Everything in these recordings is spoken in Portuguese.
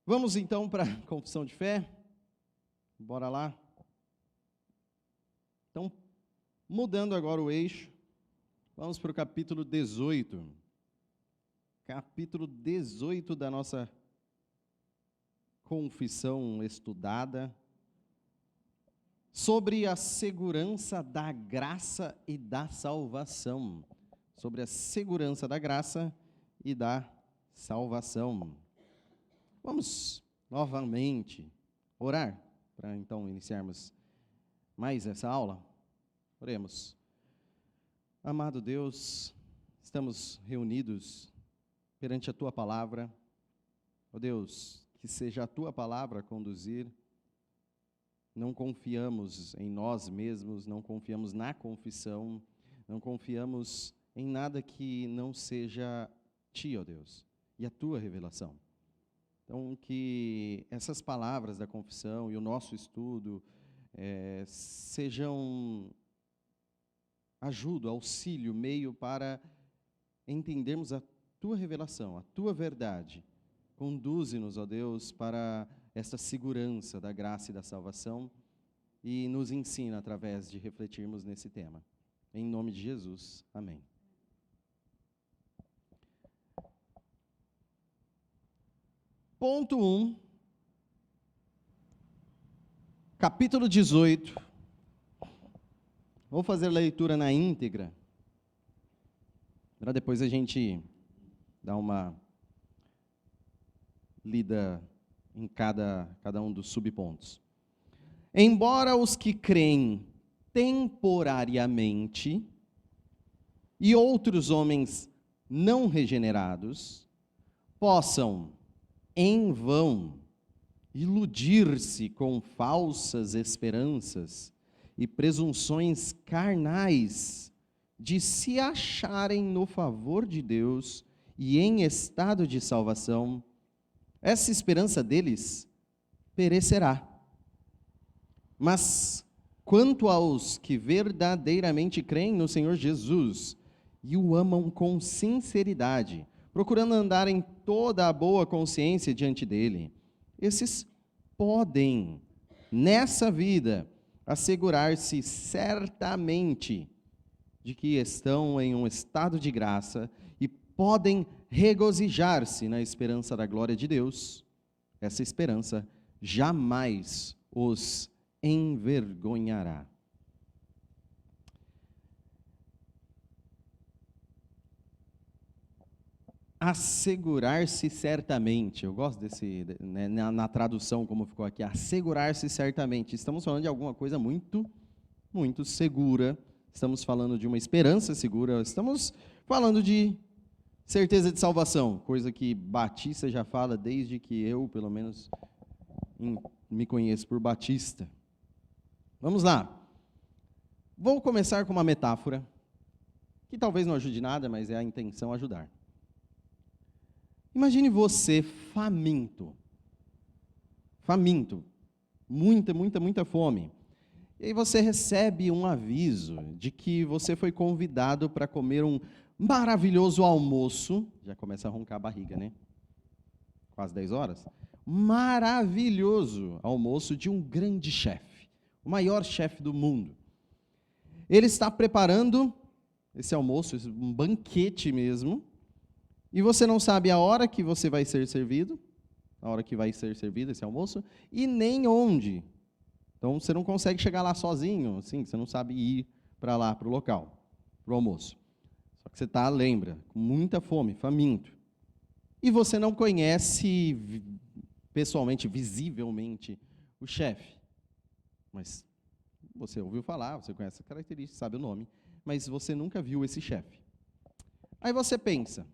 Vamos então para a confissão de fé? Bora lá? Então, mudando agora o eixo, vamos para o capítulo 18. Capítulo 18 da nossa confissão estudada, sobre a segurança da graça e da salvação. Sobre a segurança da graça e da salvação. Vamos novamente orar, para então iniciarmos mais essa aula. Oremos. Amado Deus, estamos reunidos perante a Tua Palavra. Ó Deus, que seja a Tua Palavra a conduzir. Não confiamos em nós mesmos, não confiamos na confissão, não confiamos em nada que não seja Ti, ó Deus, e a Tua revelação. Então, que essas palavras da confissão e o nosso estudo sejam ajuda, auxílio, meio para entendermos a Tua revelação, a Tua verdade. Conduze-nos, ó Deus, para esta segurança da graça e da salvação e nos ensina através de refletirmos nesse tema. Em nome de Jesus, amém. Ponto 1, capítulo 18. Vou fazer a leitura na íntegra, para depois a gente dar uma lida em cada um dos subpontos. Embora os que creem temporariamente e outros homens não regenerados possam, em vão, iludir-se com falsas esperanças e presunções carnais de se acharem no favor de Deus e em estado de salvação, essa esperança deles perecerá. Mas quanto aos que verdadeiramente creem no Senhor Jesus e o amam com sinceridade, procurando andar em toda a boa consciência diante dele, esses podem, nessa vida, assegurar-se certamente de que estão em um estado de graça e podem regozijar-se na esperança da glória de Deus. Essa esperança jamais os envergonhará. Assegurar-se certamente. Eu gosto desse, né, na tradução como ficou aqui, assegurar-se certamente. Estamos falando de alguma coisa muito, muito segura. Estamos falando de uma esperança segura. Estamos falando de certeza de salvação, coisa que Batista já fala desde que eu, pelo menos, me conheço por Batista. Vamos lá. Vou começar com uma metáfora, que talvez não ajude nada, mas é a intenção ajudar. Imagine você faminto, muita fome. E aí você recebe um aviso de que você foi convidado para comer um maravilhoso almoço. Já começa a roncar a barriga, né? Quase 10 horas. Maravilhoso almoço de um grande chefe, o maior chefe do mundo. Ele está preparando esse almoço, um banquete mesmo, e você não sabe a hora que você vai ser servido, a hora que vai ser servido esse almoço, e nem onde. Então, você não consegue chegar lá sozinho, assim, você não sabe ir para lá, para o local, para o almoço. Só que você está, lembra, com muita fome, faminto. E você não conhece pessoalmente, visivelmente, o chefe. Mas você ouviu falar, você conhece a característica, sabe o nome, mas você nunca viu esse chefe. Aí você pensa,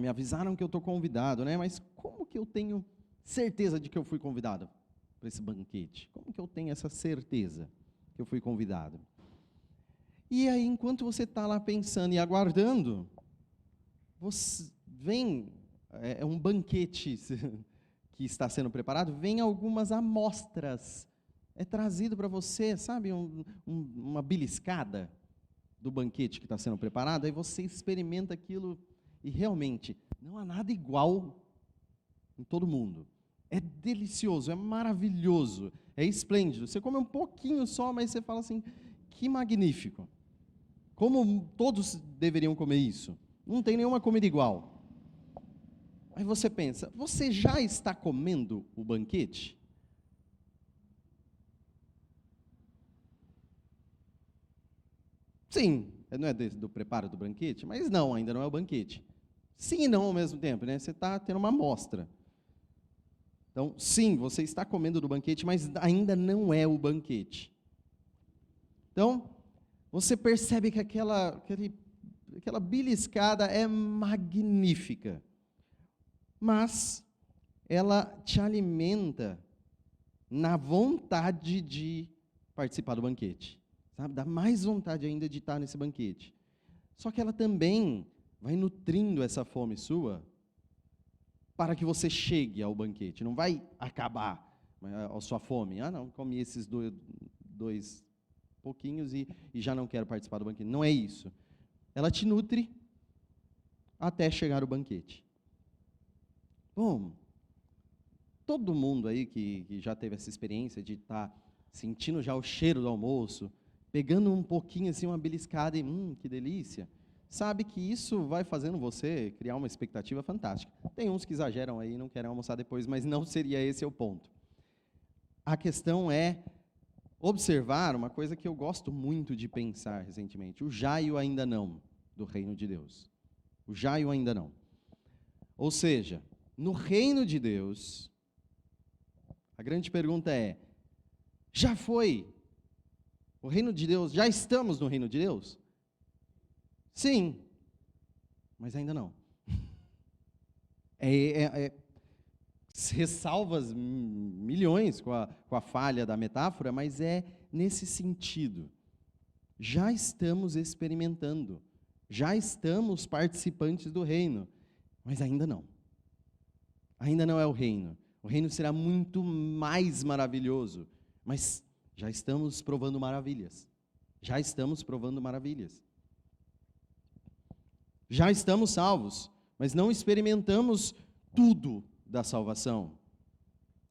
me avisaram que eu estou convidado, né? Mas como que eu tenho certeza de que eu fui convidado para esse banquete? Como que eu tenho essa certeza que eu fui convidado? E aí, enquanto você está lá pensando e aguardando, vem um banquete que está sendo preparado, vem algumas amostras. É trazido para você, sabe, uma beliscada do banquete que está sendo preparado, aí você experimenta aquilo e realmente não há nada igual em todo mundo. É delicioso, é maravilhoso, é esplêndido. Você come um pouquinho só, mas você fala assim, que magnífico. Como todos deveriam comer isso? Não tem nenhuma comida igual. Aí você pensa, você já está comendo o banquete? Sim, não é do preparo do banquete, mas não, ainda não é o banquete. Sim e não ao mesmo tempo, né? Você está tendo uma amostra. Então, sim, você está comendo do banquete, mas ainda não é o banquete. Então, você percebe que aquela beliscada é magnífica, mas ela te alimenta na vontade de participar do banquete. Sabe? Dá mais vontade ainda de estar nesse banquete. Só que ela também vai nutrindo essa fome sua para que você chegue ao banquete. Não vai acabar a sua fome. Ah, não, comi esses dois pouquinhos e já não quero participar do banquete. Não é isso. Ela te nutre até chegar ao banquete. Bom, todo mundo aí que já teve essa experiência de estar sentindo já o cheiro do almoço, pegando um pouquinho assim, uma beliscada e, que delícia, sabe que isso vai fazendo você criar uma expectativa fantástica. Tem uns que exageram aí e não querem almoçar depois, mas não seria esse o ponto. A questão é observar uma coisa que eu gosto muito de pensar recentemente, o já e o ainda não do reino de Deus. O já e o ainda não. Ou seja, no reino de Deus, a grande pergunta é, já foi o reino de Deus, já estamos no reino de Deus? Sim, mas ainda não. Ressalvas milhões com a falha da metáfora, mas é nesse sentido. Já estamos experimentando, já estamos participantes do reino, mas ainda não. Ainda não é o reino. O reino será muito mais maravilhoso, mas já estamos provando maravilhas. Já estamos provando maravilhas. Já estamos salvos, mas não experimentamos tudo da salvação.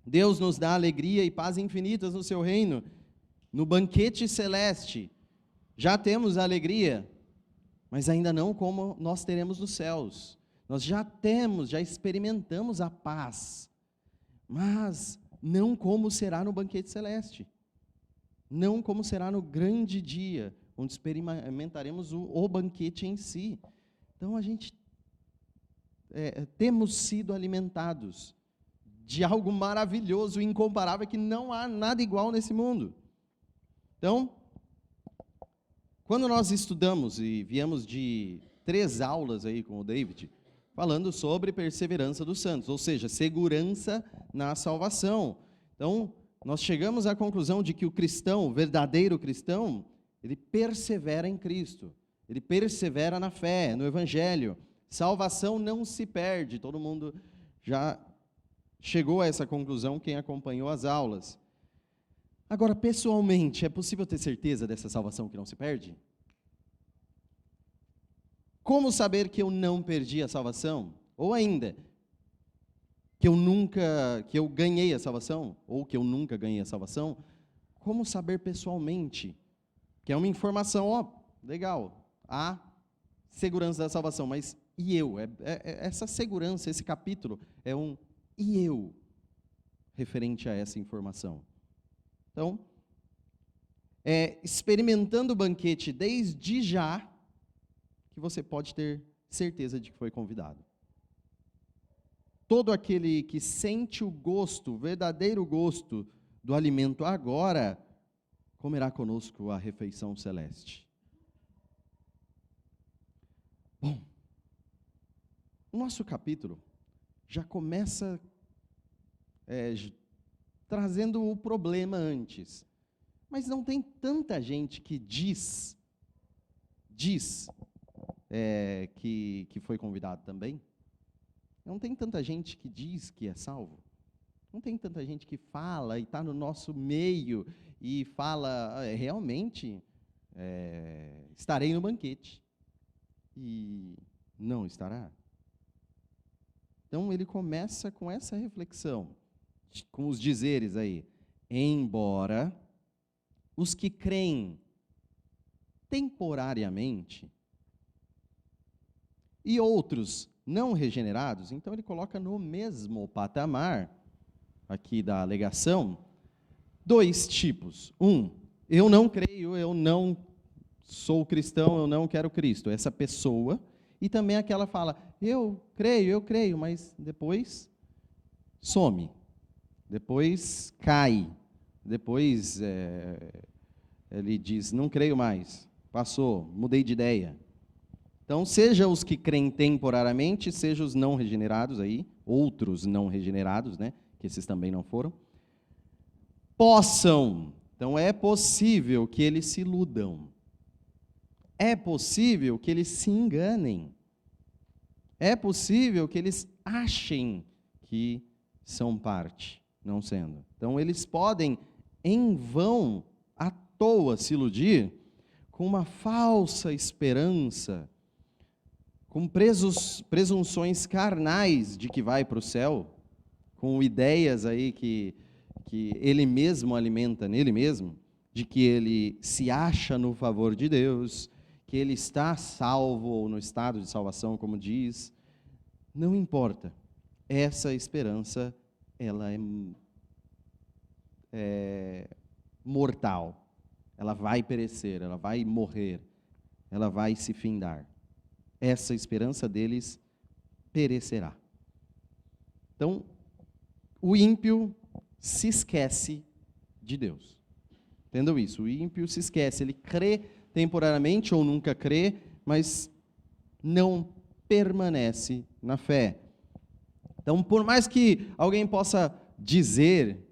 Deus nos dá alegria e paz infinitas no seu reino, no banquete celeste. Já temos a alegria, mas ainda não como nós teremos nos céus. Nós já experimentamos a paz, mas não como será no banquete celeste. Não como será no grande dia, onde experimentaremos o banquete em si. Então, temos sido alimentados de algo maravilhoso e incomparável que não há nada igual nesse mundo. Então, quando nós estudamos e viemos de 3 aulas aí com o David, falando sobre perseverança dos santos, ou seja, segurança na salvação. Então, nós chegamos à conclusão de que o cristão, o verdadeiro cristão, ele persevera em Cristo, ele persevera na fé, no Evangelho. Salvação não se perde, todo mundo já chegou a essa conclusão, quem acompanhou as aulas. Agora, pessoalmente, é possível ter certeza dessa salvação que não se perde? Como saber que eu não perdi a salvação? Ou ainda, que eu ganhei a salvação? Ou que eu nunca ganhei a salvação? Como saber pessoalmente? Que é uma informação, legal, há segurança da salvação, mas e eu? Essa segurança, esse capítulo, é um e eu, referente a essa informação. Então, experimentando o banquete desde já, que você pode ter certeza de que foi convidado. Todo aquele que sente o gosto, o verdadeiro gosto do alimento agora, comerá conosco a refeição celeste. Bom, o nosso capítulo já começa trazendo o problema antes. Mas não tem tanta gente que diz que foi convidado também? Não tem tanta gente que diz que é salvo? Não tem tanta gente que fala e está no nosso meio e fala, realmente, estarei no banquete. E não estará? Então, ele começa com essa reflexão, com os dizeres aí. Embora os que creem temporariamente e outros não regenerados, então ele coloca no mesmo patamar, aqui da alegação, dois tipos. Eu não creio, eu não sou cristão, eu não quero Cristo. Essa pessoa. E também aquela fala, eu creio, mas depois some. Depois cai. Depois ele diz, não creio mais. Passou, mudei de ideia. Então, seja os que creem temporariamente, seja os não regenerados aí, outros não regenerados, né, que esses também não foram, possam. Então, é possível que eles se iludam. É possível que eles se enganem. É possível que eles achem que são parte, não sendo. Então, eles podem, em vão, à toa, se iludir com uma falsa esperança, com presunções carnais de que vai para o céu, com ideias aí que ele mesmo alimenta nele mesmo, de que ele se acha no favor de Deus, que ele está salvo ou no estado de salvação, como diz. Não importa. Essa esperança, ela é mortal. Ela vai perecer, ela vai morrer, ela vai se findar. Essa esperança deles perecerá. Então, o ímpio se esquece de Deus. Entendam isso? O ímpio se esquece. Ele crê temporariamente ou nunca crê, mas não permanece na fé. Então, por mais que alguém possa dizer,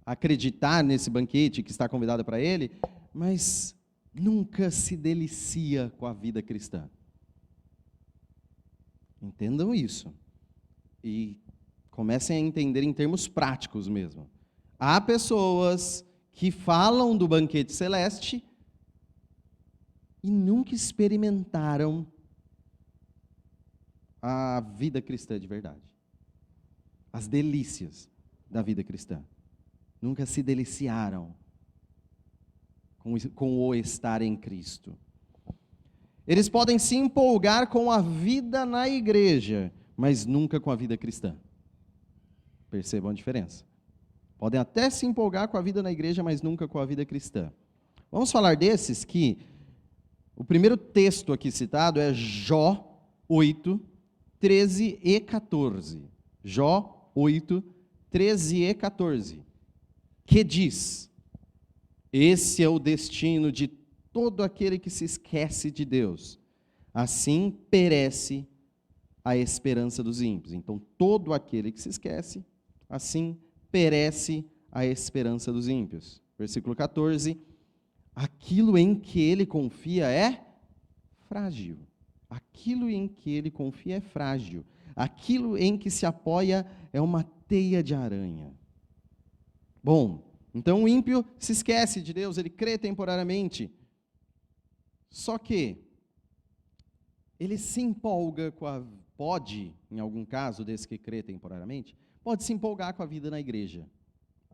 acreditar nesse banquete que está convidado para ele, mas nunca se delicia com a vida cristã. Entendam isso. E comecem a entender em termos práticos mesmo. Há pessoas que falam do banquete celeste e nunca experimentaram a vida cristã de verdade. As delícias da vida cristã. Nunca se deliciaram com o estar em Cristo. Eles podem se empolgar com a vida na igreja, mas nunca com a vida cristã. Percebam a diferença. Podem até se empolgar com a vida na igreja, mas nunca com a vida cristã. Vamos falar desses que o primeiro texto aqui citado é Jó 8, 13 e 14. Jó 8, 13 e 14. Que diz: esse é o destino de todo aquele que se esquece de Deus. Assim perece a esperança dos ímpios. Então, todo aquele que se esquece, assim perece a esperança dos ímpios. Versículo 14. Aquilo em que ele confia é frágil. Aquilo em que ele confia é frágil. Aquilo em que se apoia é uma teia de aranha. Bom, então o ímpio se esquece de Deus, ele crê temporariamente. Só que ele se empolga pode, em algum caso desse que crê temporariamente, pode se empolgar com a vida na igreja.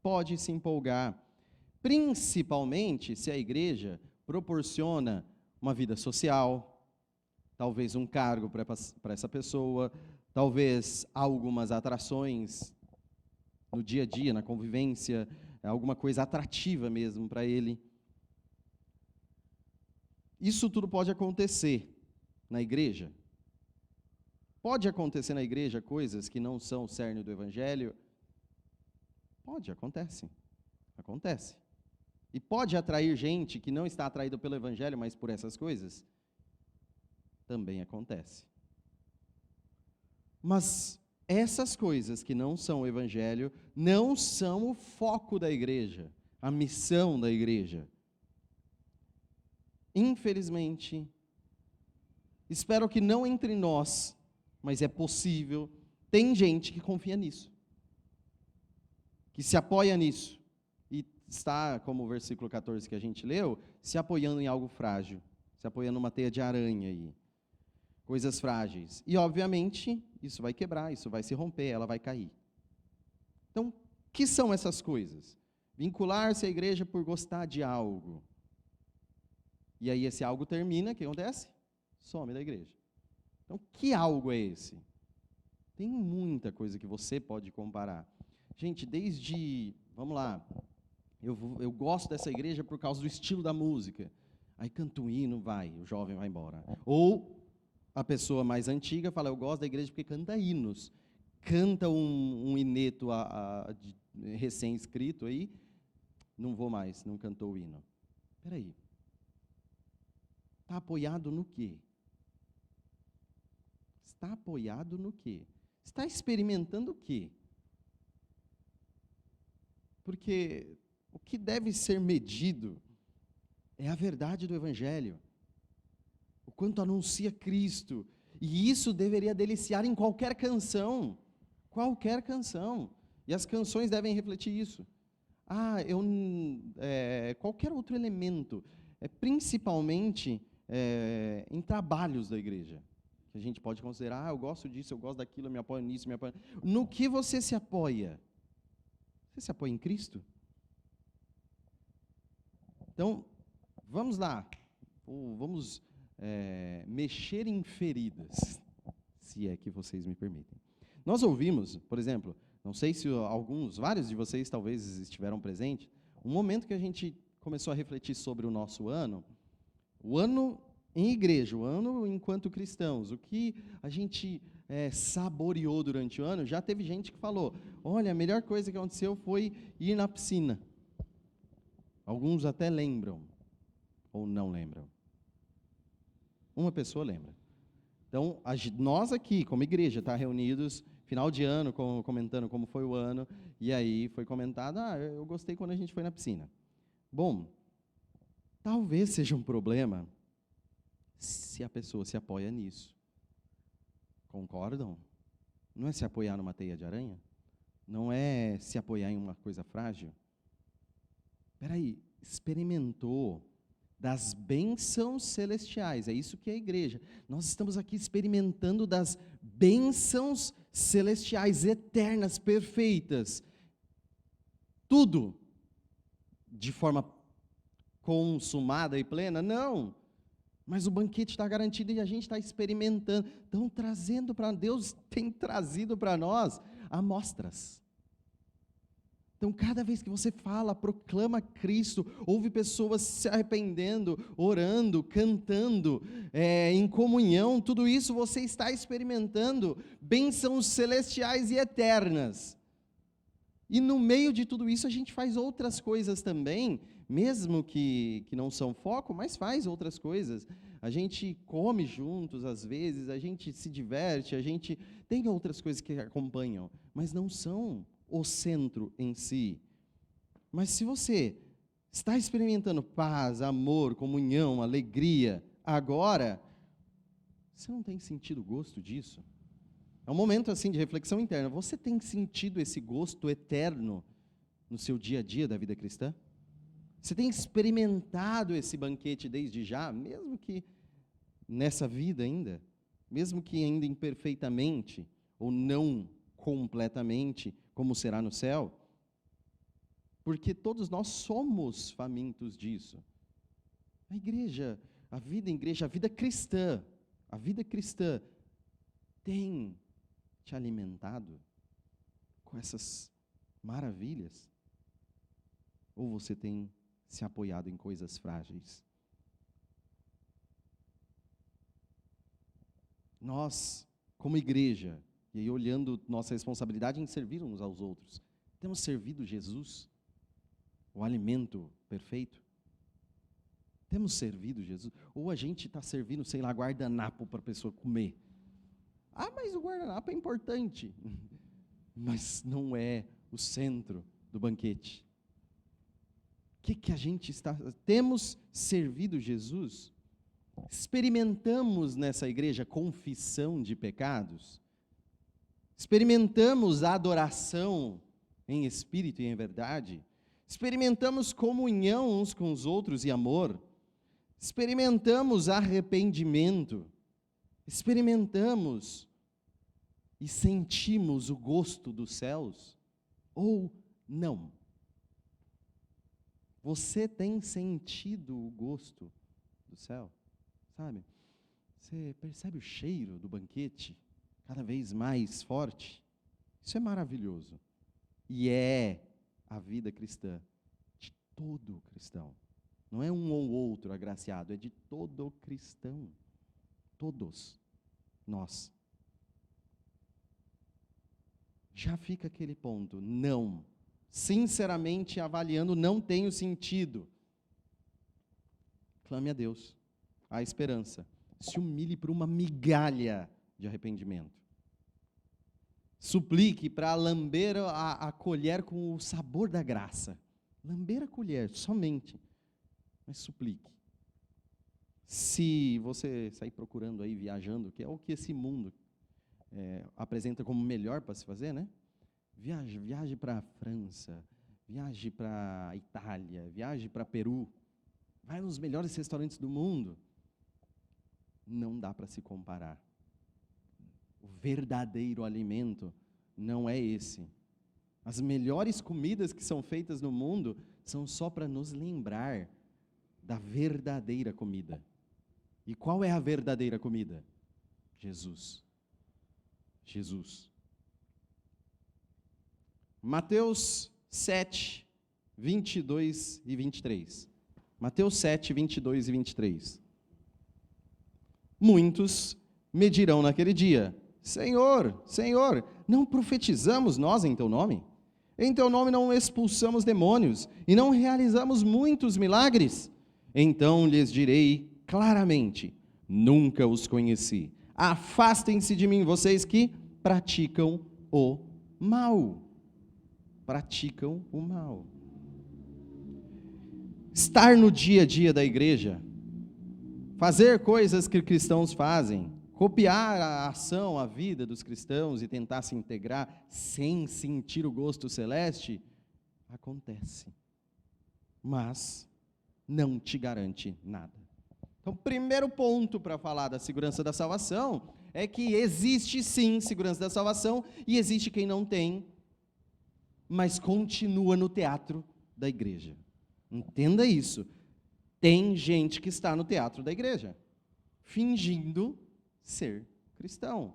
Pode se empolgar, principalmente se a igreja proporciona uma vida social, talvez um cargo para essa pessoa, talvez algumas atrações no dia a dia, na convivência, alguma coisa atrativa mesmo para ele. Isso tudo pode acontecer na igreja. Pode acontecer na igreja coisas que não são o cerne do evangelho? Pode, acontece. Acontece. E pode atrair gente que não está atraída pelo evangelho, mas por essas coisas? Também acontece. Mas essas coisas que não são o evangelho não são o foco da igreja, a missão da igreja. Infelizmente, espero que não entre nós, mas é possível, tem gente que confia nisso, que se apoia nisso, e está, como o versículo 14 que a gente leu, se apoiando em algo frágil, se apoiando numa teia de aranha aí, coisas frágeis. E, obviamente, isso vai quebrar, isso vai se romper, ela vai cair. Então, o que são essas coisas? Vincular-se à igreja por gostar de algo. E aí esse algo termina, o que acontece? Some da igreja. Então, que algo é esse? Tem muita coisa que você pode comparar. Gente, vamos lá, eu gosto dessa igreja por causa do estilo da música. Aí canta um hino, o jovem vai embora. Ou a pessoa mais antiga fala, eu gosto da igreja porque canta hinos. Canta um hineto recém-escrito aí, não vou mais, não cantou o hino. Espera aí. Está apoiado no quê? Está apoiado no quê? Está experimentando o quê? Porque o que deve ser medido é a verdade do Evangelho. O quanto anuncia Cristo. E isso deveria deliciar em qualquer canção. Qualquer canção. E as canções devem refletir isso. Qualquer outro elemento. Principalmente em trabalhos da igreja. Que a gente pode considerar, eu gosto disso, eu gosto daquilo, eu me apoio nisso, me apoio... No que você se apoia? Você se apoia em Cristo? Então, vamos lá. Vamos mexer em feridas, se é que vocês me permitem. Nós ouvimos, por exemplo, não sei se vários de vocês talvez estiveram presentes, um momento que a gente começou a refletir sobre o nosso ano, o ano em igreja, o ano enquanto cristãos, o que a gente saboreou durante o ano, já teve gente que falou, olha, a melhor coisa que aconteceu foi ir na piscina. Alguns até lembram, ou não lembram. Uma pessoa lembra. Então, nós aqui, como igreja, reunidos, final de ano, comentando como foi o ano, e aí foi comentado, eu gostei quando a gente foi na piscina. Bom, talvez seja um problema se a pessoa se apoia nisso. Concordam? Não é se apoiar numa teia de aranha? Não é se apoiar em uma coisa frágil? Espera aí, experimentou das bênçãos celestiais, é isso que é a igreja. Nós estamos aqui experimentando das bênçãos celestiais, eternas, perfeitas. Tudo de forma consumada e plena? Não. Mas o banquete está garantido e a gente está experimentando. Então, Deus tem trazido para nós amostras. Então, cada vez que você fala, proclama Cristo, ouve pessoas se arrependendo, orando, cantando, em comunhão, tudo isso você está experimentando bênçãos celestiais e eternas. E no meio de tudo isso a gente faz outras coisas também, mesmo que não são foco, mas faz outras coisas. A gente come juntos às vezes, a gente se diverte, a gente tem outras coisas que acompanham, mas não são o centro em si. Mas se você está experimentando paz, amor, comunhão, alegria, agora, você não tem sentido o gosto disso? É um momento assim de reflexão interna. Você tem sentido esse gosto eterno no seu dia a dia da vida cristã? Você tem experimentado esse banquete desde já, mesmo que nessa vida ainda, mesmo que ainda imperfeitamente ou não completamente, como será no céu? Porque todos nós somos famintos disso. A igreja, a vida em igreja, a vida cristã tem te alimentado com essas maravilhas? Ou você tem se apoiado em coisas frágeis? Nós, como igreja, e aí olhando nossa responsabilidade em servir uns aos outros, temos servido Jesus, o alimento perfeito? Temos servido Jesus? Ou a gente está servindo, sei lá, guardanapo para a pessoa comer? Mas o guardanapo é importante. Mas não é o centro do banquete. O que a gente está... Temos servido Jesus? Experimentamos nessa igreja confissão de pecados? Experimentamos adoração em espírito e em verdade? Experimentamos comunhão uns com os outros e amor? Experimentamos arrependimento? Experimentamos e sentimos o gosto dos céus ou não? Você tem sentido o gosto do céu? Sabe? Você percebe o cheiro do banquete cada vez mais forte? Isso é maravilhoso. E é a vida cristã de todo cristão. Não é um ou outro agraciado, é de todo cristão. Todos nós. Já fica aquele ponto, não. Sinceramente avaliando, não tenho sentido. Clame a Deus, há esperança. Se humilhe por uma migalha de arrependimento. Suplique para lamber a colher com o sabor da graça. Lamber a colher, somente. Mas suplique. Se você sair procurando aí, viajando, que é o que esse mundo apresenta como melhor para se fazer, né? Viaje para a França, viaje para a Itália, viaje para Peru. Vai nos melhores restaurantes do mundo. Não dá para se comparar. O verdadeiro alimento não é esse. As melhores comidas que são feitas no mundo são só para nos lembrar da verdadeira comida. E qual é a verdadeira comida? Jesus. Jesus. Mateus 7, 22 e 23. Mateus 7, 22 e 23. Muitos me dirão naquele dia: Senhor, Senhor, não profetizamos nós em teu nome? Em teu nome não expulsamos demônios e não realizamos muitos milagres? Então lhes direi claramente: nunca os conheci. Afastem-se de mim, vocês que praticam o mal. Praticam o mal. Estar no dia a dia da igreja, fazer coisas que cristãos fazem, copiar a ação, a vida dos cristãos e tentar se integrar sem sentir o gosto celeste, acontece. Mas não te garante nada. Então, primeiro ponto para falar da segurança da salvação é que existe sim segurança da salvação e existe quem não tem, mas continua no teatro da igreja. Entenda isso. Tem gente que está no teatro da igreja, fingindo ser cristão,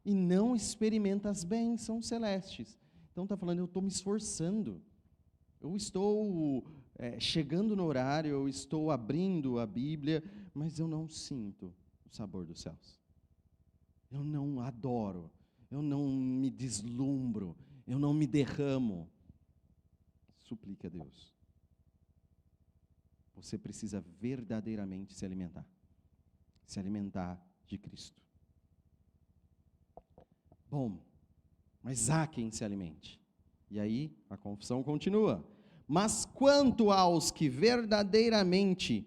e não experimenta as bênçãos celestes. Então está falando, eu estou me esforçando, eu estou chegando no horário, eu estou abrindo a Bíblia, mas eu não sinto o sabor dos céus. Eu não adoro, eu não me deslumbro, eu não me derramo. Suplique a Deus. Você precisa verdadeiramente se alimentar de Cristo. Bom, mas há quem se alimente. E aí a confissão continua. Mas quanto aos que verdadeiramente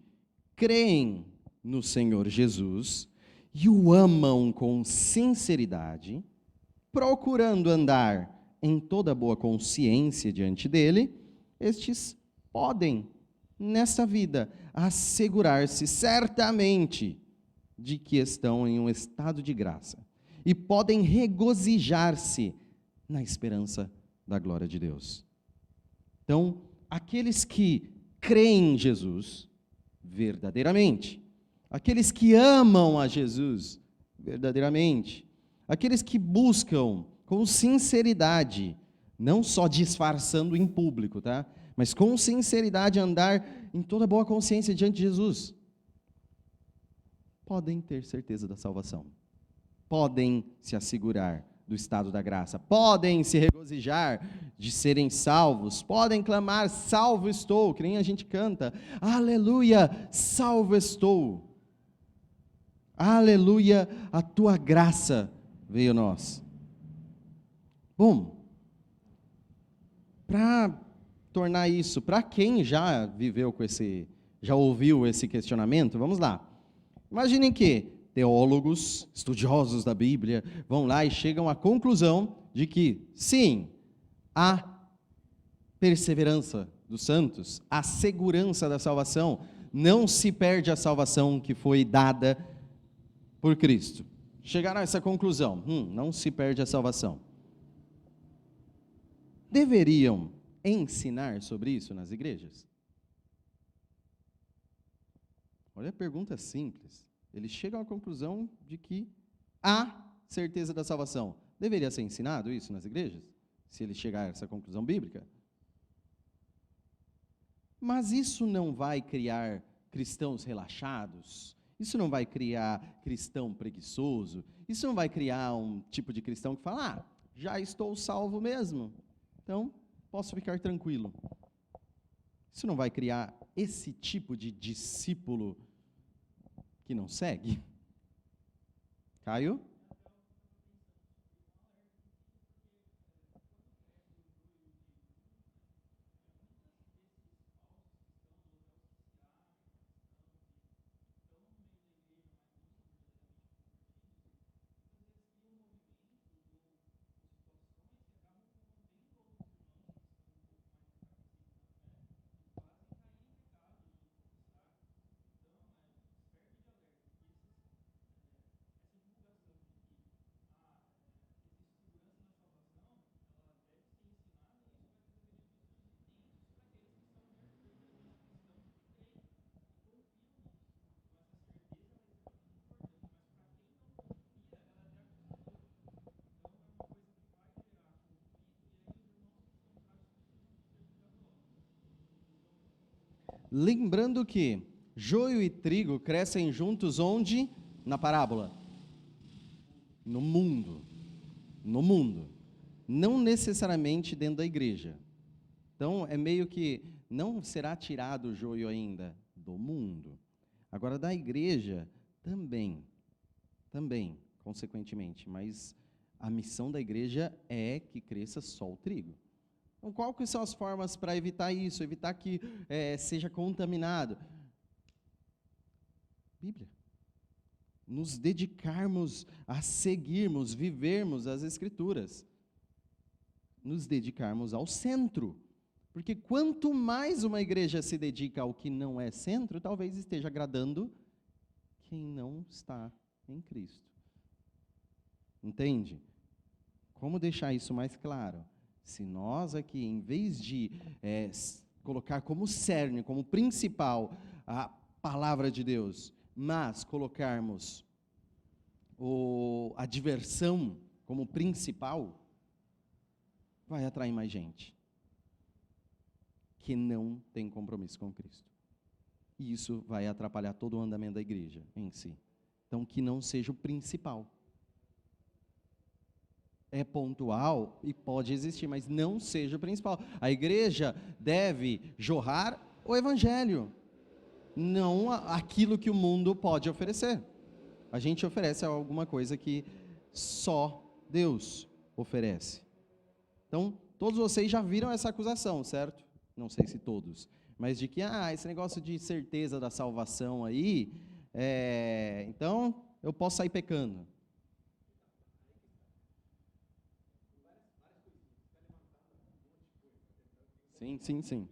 creem no Senhor Jesus e o amam com sinceridade, procurando andar em toda boa consciência diante dele, estes podem, nessa vida, assegurar-se certamente de que estão em um estado de graça e podem regozijar-se na esperança da glória de Deus. Então, aqueles que creem em Jesus verdadeiramente, aqueles que amam a Jesus verdadeiramente, aqueles que buscam com sinceridade, não só disfarçando em público, tá? Mas com sinceridade andar em toda boa consciência diante de Jesus, podem ter certeza da salvação, podem se assegurar do estado da graça, podem se regozijar de serem salvos, podem clamar, salvo estou, que nem a gente canta, aleluia, salvo estou, aleluia, a tua graça veio a nós. Bom, para tornar isso, para quem já viveu com já ouviu esse questionamento, vamos lá. Imaginem que teólogos, estudiosos da Bíblia, vão lá e chegam à conclusão de que, sim, há perseverança dos santos, a segurança da salvação, não se perde a salvação que foi dada por Cristo. chegaram a essa conclusão, não se perde a salvação. Deveriam ensinar sobre isso nas igrejas? Olha a pergunta simples. Eles chegam à conclusão de que há certeza da salvação. Deveria ser ensinado isso nas igrejas? Se eles chegarem a essa conclusão bíblica? Mas isso não vai criar cristãos relaxados? Isso não vai criar cristão preguiçoso? Isso não vai criar um tipo de cristão que fala, já estou salvo mesmo, então posso ficar tranquilo? Isso não vai criar esse tipo de discípulo que não segue? Caio? Lembrando que joio e trigo crescem juntos onde? Na parábola. No mundo. No mundo. Não necessariamente dentro da igreja. Então, é meio que não será tirado o joio ainda do mundo. Agora, da igreja, também, consequentemente. Mas a missão da igreja é que cresça só o trigo. Então, qual que são as formas para evitar isso, evitar que seja contaminado? Bíblia. Nos dedicarmos a seguirmos, vivermos as Escrituras. Nos dedicarmos ao centro. Porque quanto mais uma igreja se dedica ao que não é centro, talvez esteja agradando quem não está em Cristo. Entende? Como deixar isso mais claro? Se nós aqui, em vez de colocar como cerne, como principal, a palavra de Deus, mas colocarmos a diversão como principal, vai atrair mais gente que não tem compromisso com Cristo. E isso vai atrapalhar todo o andamento da igreja em si. Então, que não seja o principal. É pontual e pode existir, mas não seja o principal. A igreja deve jorrar o evangelho, não aquilo que o mundo pode oferecer. A gente oferece alguma coisa que só Deus oferece. Então, todos vocês já viram essa acusação, certo? Não sei se todos, mas de que, esse negócio de certeza da salvação aí, então eu posso sair pecando. Sim.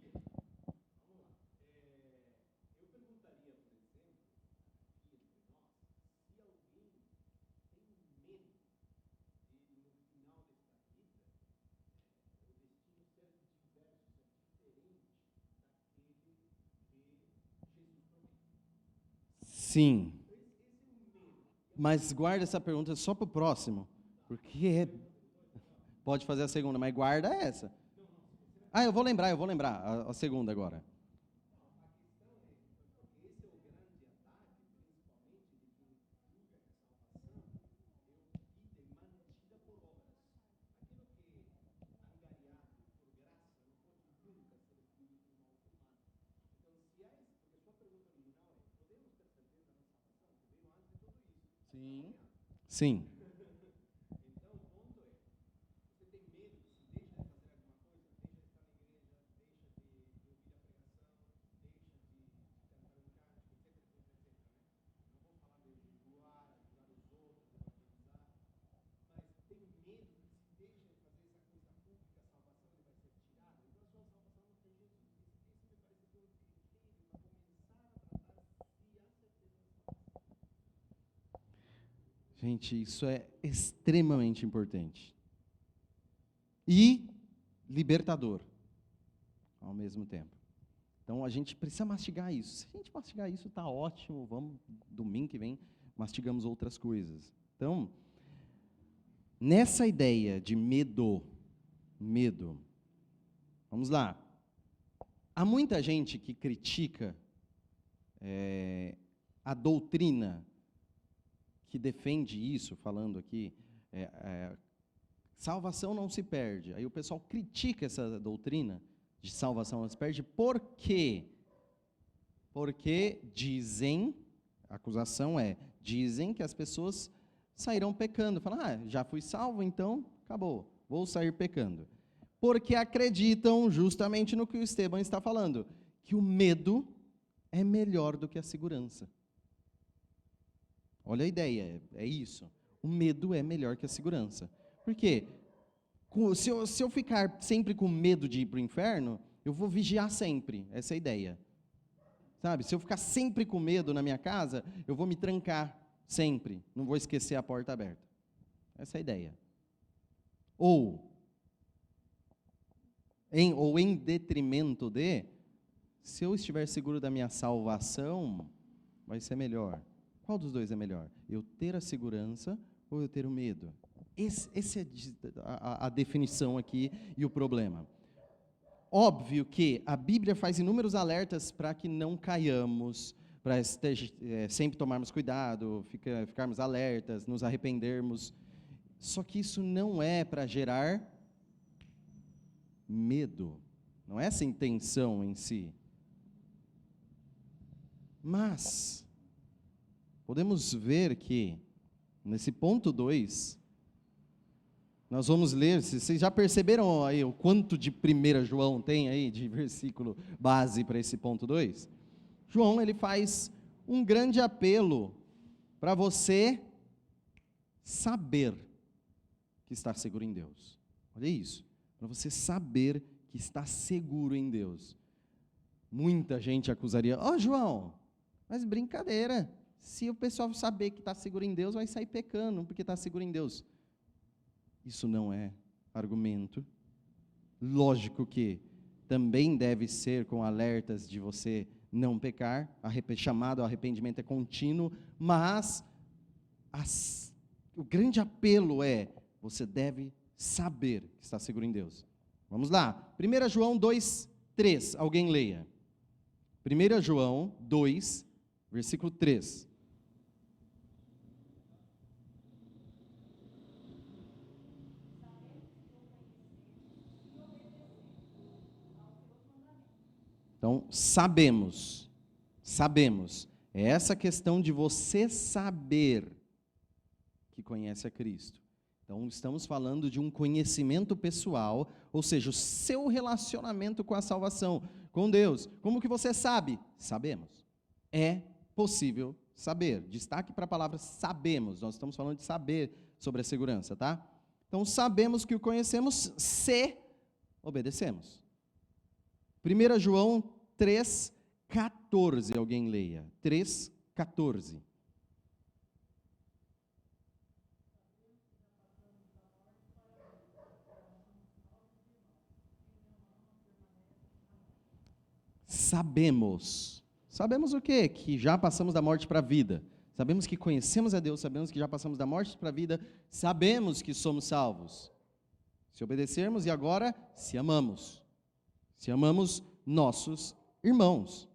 Sim. Mas guarda essa pergunta só para o próximo, porque pode fazer a segunda, mas guarda essa. Eu vou lembrar a segunda agora. Sim. Gente, isso é extremamente importante. E libertador, ao mesmo tempo. Então, a gente precisa mastigar isso. Se a gente mastigar isso, está ótimo. Vamos, domingo que vem, mastigamos outras coisas. Então, nessa ideia de medo, vamos lá. Há muita gente que critica a doutrina que defende isso, falando aqui, salvação não se perde. Aí o pessoal critica essa doutrina de salvação não se perde, por quê? Porque dizem, a acusação dizem que as pessoas sairão pecando. Falam, já fui salvo, então acabou, vou sair pecando. Porque acreditam justamente no que o Estevão está falando, que o medo é melhor do que a segurança. Olha a ideia, é isso. O medo é melhor que a segurança. Por quê? Se eu ficar sempre com medo de ir para o inferno, eu vou vigiar sempre, essa é a ideia. Sabe, se eu ficar sempre com medo na minha casa, eu vou me trancar sempre, não vou esquecer a porta aberta. Essa é a ideia. Ou em detrimento de, se eu estiver seguro da minha salvação, vai ser melhor. Qual dos dois é melhor? Eu ter a segurança ou eu ter o medo? Essa é a definição aqui e o problema. Óbvio que a Bíblia faz inúmeros alertas para que não caiamos, para sempre tomarmos cuidado, ficarmos alertas, nos arrependermos. Só que isso não é para gerar medo, não é essa a intenção em si. Mas podemos ver que, nesse ponto 2, nós vamos ler, vocês já perceberam aí o quanto de 1 João tem aí, de versículo base para esse ponto 2? João, ele faz um grande apelo para você saber que está seguro em Deus. Olha isso, para você saber que está seguro em Deus. Muita gente acusaria, João, mas brincadeira, se o pessoal saber que está seguro em Deus, vai sair pecando, porque está seguro em Deus. Isso não é argumento. Lógico que também deve ser com alertas de você não pecar, chamado ao arrependimento é contínuo, mas o grande apelo você deve saber que está seguro em Deus. Vamos lá, 1 João 2:3, alguém leia. 1 João 2, versículo 3. Então, sabemos, é essa questão de você saber que conhece a Cristo. Então, estamos falando de um conhecimento pessoal, ou seja, o seu relacionamento com a salvação, com Deus. Como que você sabe? Sabemos. É possível saber. Destaque para a palavra sabemos, nós estamos falando de saber sobre a segurança, tá? Então, sabemos que o conhecemos se obedecemos. 1 João 3,14, alguém leia. 3,14. Sabemos. Sabemos o quê? Que já passamos da morte para a vida. Sabemos que conhecemos a Deus, sabemos que já passamos da morte para a vida, sabemos que somos salvos. Se obedecermos e agora, se amamos. Se amamos nossos irmãos.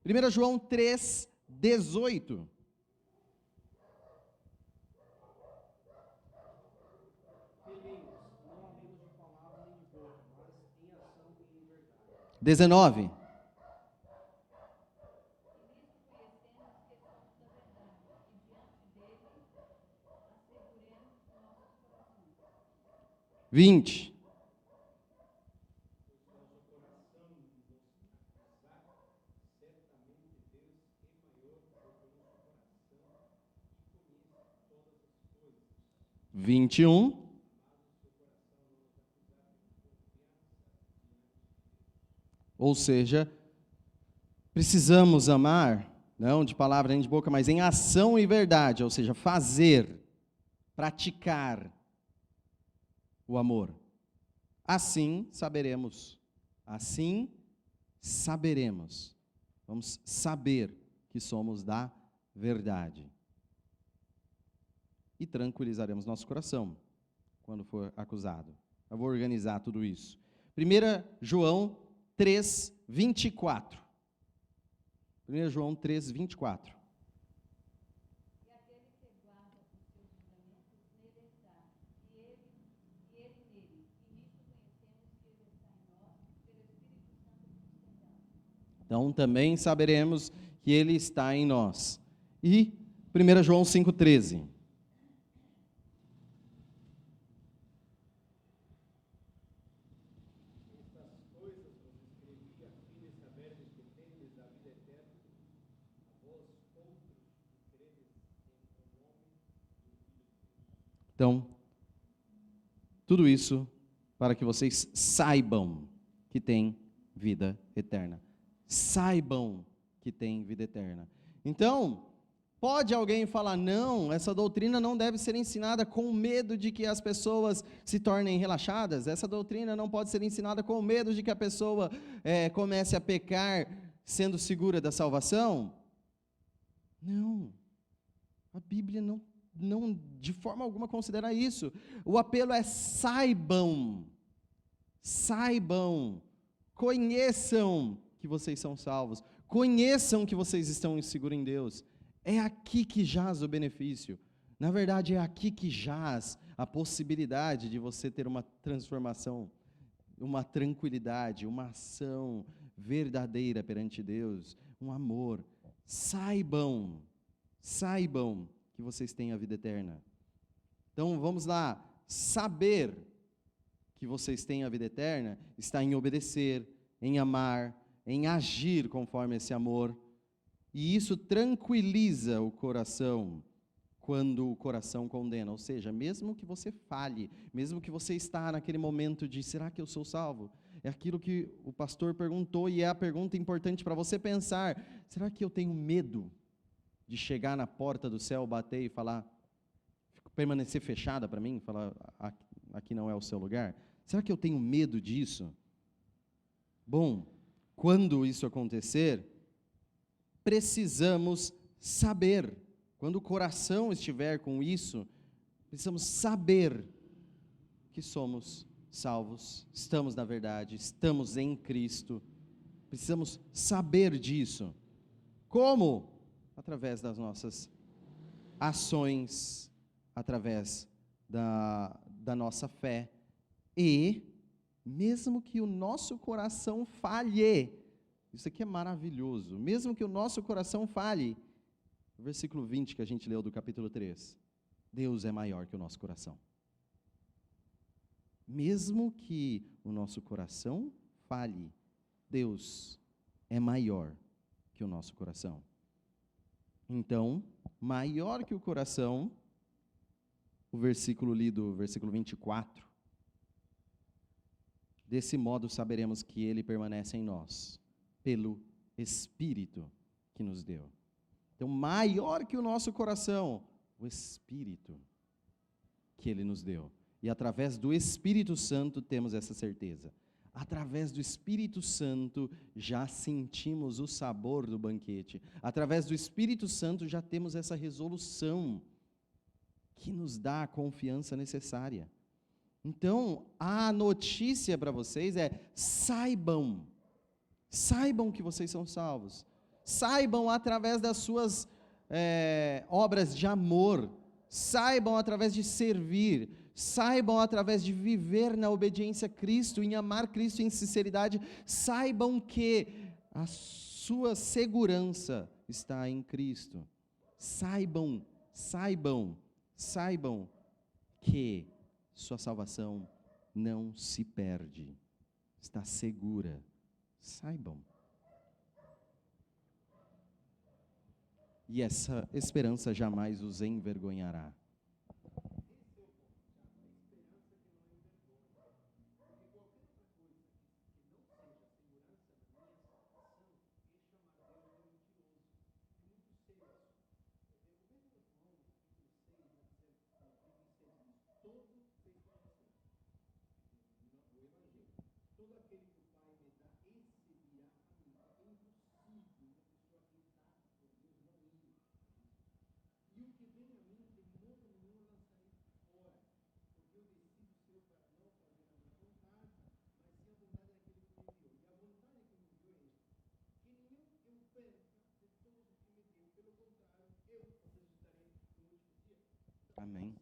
1 João 3,18. (19) (20) (21) Ou seja, precisamos amar não de palavra nem de boca, mas em ação e verdade, ou seja, fazer, praticar o amor. Assim saberemos. Assim saberemos. Vamos saber que somos da verdade. E tranquilizaremos nosso coração quando for acusado. Eu vou organizar tudo isso. 1 João 3, 24. 1 João 3, 24. Então, também saberemos que Ele está em nós. E 1 João 5,13. Então, tudo isso para que vocês saibam que tem vida eterna. Saibam que tem vida eterna. Então, pode alguém falar, não, essa doutrina não deve ser ensinada com medo de que as pessoas se tornem relaxadas, essa doutrina não pode ser ensinada com medo de que a pessoa comece a pecar sendo segura da salvação? Não, a Bíblia não de forma alguma considera isso. O apelo é saibam, conheçam que vocês são salvos, conheçam que vocês estão seguros em Deus. É aqui que jaz o benefício. Na verdade, é aqui que jaz a possibilidade de você ter uma transformação, uma tranquilidade, uma ação verdadeira perante Deus, um amor. Saibam que vocês têm a vida eterna. Então, vamos lá. Saber que vocês têm a vida eterna está em obedecer, em amar, em agir conforme esse amor. E isso tranquiliza o coração quando o coração condena. Ou seja, mesmo que você falhe, mesmo que você está naquele momento de, será que eu sou salvo? É aquilo que o pastor perguntou e é a pergunta importante para você pensar. Será que eu tenho medo de chegar na porta do céu, bater e falar, permanecer fechada para mim, falar, aqui não é o seu lugar? Será que eu tenho medo disso? Bom, quando isso acontecer, precisamos saber, quando o coração estiver com isso, precisamos saber que somos salvos, estamos na verdade, estamos em Cristo, precisamos saber disso. Como? Através das nossas ações, através da nossa fé. E, mesmo que o nosso coração falhe, isso aqui é maravilhoso, mesmo que o nosso coração falhe, o versículo 20 que a gente leu do capítulo 3, Deus é maior que o nosso coração. Mesmo que o nosso coração falhe, Deus é maior que o nosso coração. Então, maior que o coração, o versículo lido, versículo 24, desse modo saberemos que Ele permanece em nós, pelo Espírito que nos deu. Então, maior que o nosso coração, o Espírito que Ele nos deu. E através do Espírito Santo temos essa certeza. Através do Espírito Santo já sentimos o sabor do banquete. Através do Espírito Santo já temos essa resolução que nos dá a confiança necessária. Então, a notícia para vocês é: saibam que vocês são salvos. Saibam através das suas obras de amor. Saibam através de servir. Saibam através de viver na obediência a Cristo, em amar Cristo em sinceridade. Saibam que a sua segurança está em Cristo. Saibam que sua salvação não se perde, está segura. Saibam. E essa esperança jamais os envergonhará. Amém.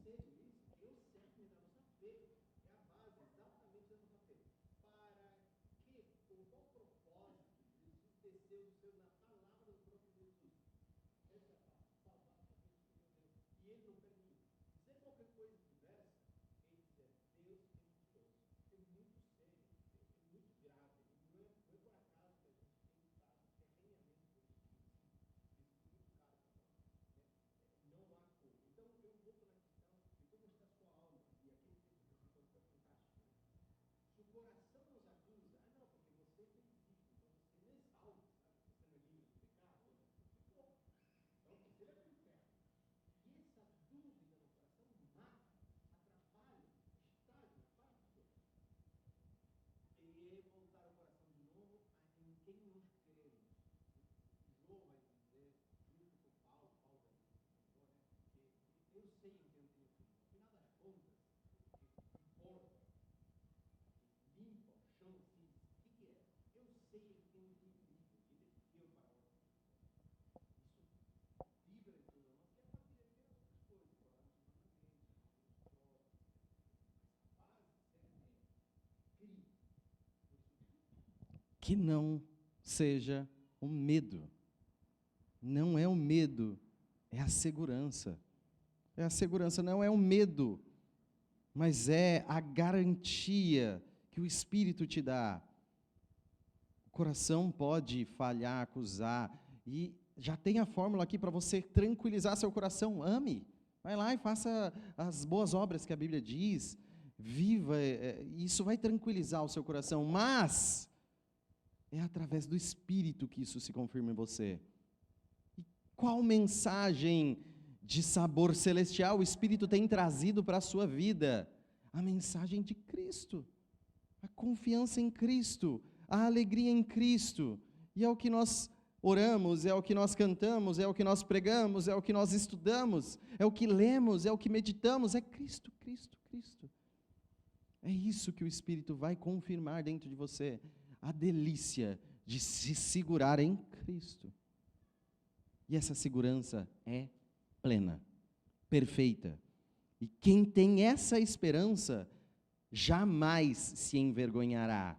Que não seja o medo. Não é o medo, é a segurança. É a segurança, não é o medo, mas é a garantia que o Espírito te dá. O coração pode falhar, acusar, e já tem a fórmula aqui para você tranquilizar seu coração. Ame, vai lá e faça as boas obras que a Bíblia diz, viva, isso vai tranquilizar o seu coração, mas é através do Espírito que isso se confirma em você. E qual mensagem de sabor celestial o Espírito tem trazido para a sua vida? A mensagem de Cristo, a confiança em Cristo, a alegria em Cristo, e é o que nós oramos, é o que nós cantamos, é o que nós pregamos, é o que nós estudamos, é o que lemos, é o que meditamos, é Cristo, Cristo, Cristo. É isso que o Espírito vai confirmar dentro de você, a delícia de se segurar em Cristo. E essa segurança é plena, perfeita. E quem tem essa esperança, jamais se envergonhará.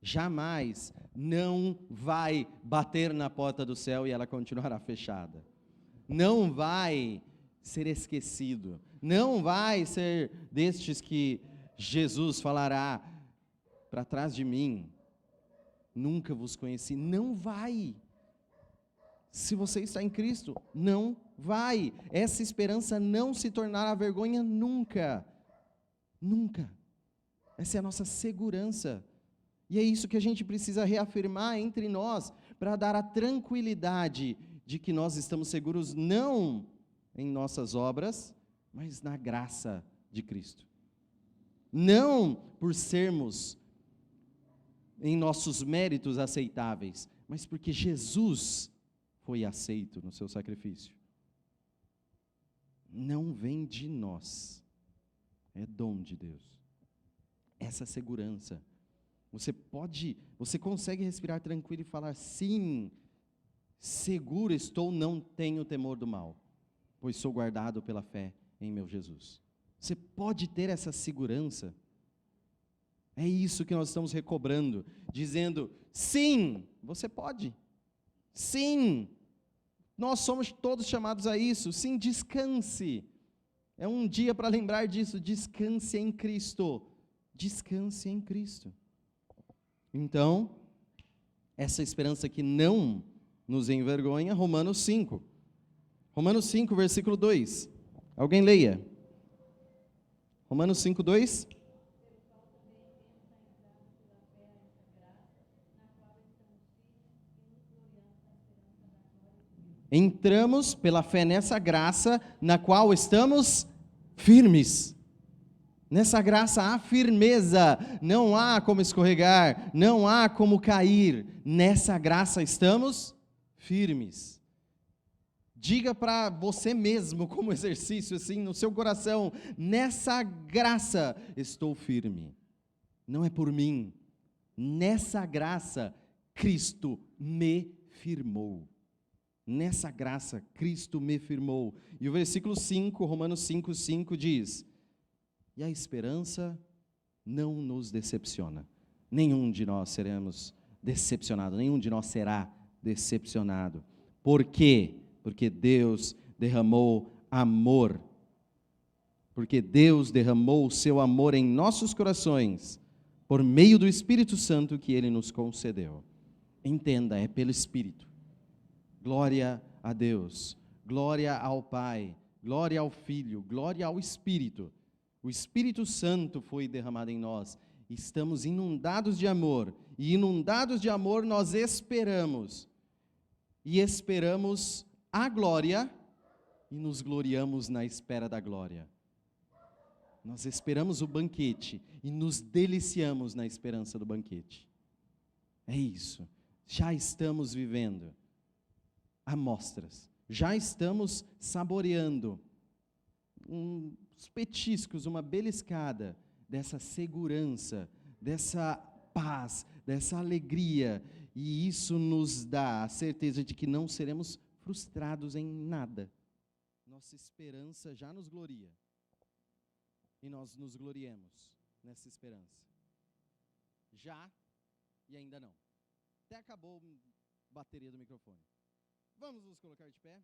Jamais não vai bater na porta do céu e ela continuará fechada. Não vai ser esquecido. Não vai ser destes que Jesus falará, para trás de mim, nunca vos conheci. Não vai. Se você está em Cristo, não vai. Essa esperança não se tornará vergonha nunca. Nunca. Essa é a nossa segurança. E é isso que a gente precisa reafirmar entre nós, para dar a tranquilidade de que nós estamos seguros não em nossas obras, mas na graça de Cristo. Não por sermos em nossos méritos aceitáveis, mas porque Jesus foi aceito no seu sacrifício. Não vem de nós, é dom de Deus. Essa segurança, você consegue respirar tranquilo e falar, sim, seguro estou, não tenho temor do mal, pois sou guardado pela fé em meu Jesus. Você pode ter essa segurança. É isso que nós estamos recobrando, dizendo, sim, você pode. Sim, nós somos todos chamados a isso. Sim, descanse. É um dia para lembrar disso, descanse em Cristo. Descanse em Cristo. Então, essa esperança que não nos envergonha, Romanos 5. Romanos 5, versículo 2. Alguém leia. Romanos 5, 2. Entramos pela fé nessa graça, na qual estamos firmes. Nessa graça há firmeza, não há como escorregar, não há como cair. Nessa graça estamos firmes. Diga para você mesmo, como exercício, assim, no seu coração, nessa graça estou firme. Não é por mim. Nessa graça, Cristo me firmou. Nessa graça, Cristo me firmou. E o versículo 5, Romanos 5:5 diz: e a esperança não nos decepciona. Nenhum de nós seremos decepcionados, nenhum de nós será decepcionado. Por quê? Porque Deus derramou amor. Porque Deus derramou o seu amor em nossos corações, por meio do Espírito Santo que Ele nos concedeu. Entenda, é pelo Espírito. Glória a Deus, glória ao Pai, glória ao Filho, glória ao Espírito. O Espírito Santo foi derramado em nós. Estamos inundados de amor, e inundados de amor nós esperamos. E esperamos a glória, e nos gloriamos na espera da glória. Nós esperamos o banquete, e nos deliciamos na esperança do banquete. É isso. Já estamos vivendo amostras, já estamos saboreando uns petiscos, uma beliscada dessa segurança, dessa paz, dessa alegria, e isso nos dá a certeza de que não seremos frustrados em nada. Nossa esperança já nos gloria, e nós nos gloriemos nessa esperança. Já e ainda não. Até acabou a bateria do microfone. Vamos nos colocar de pé?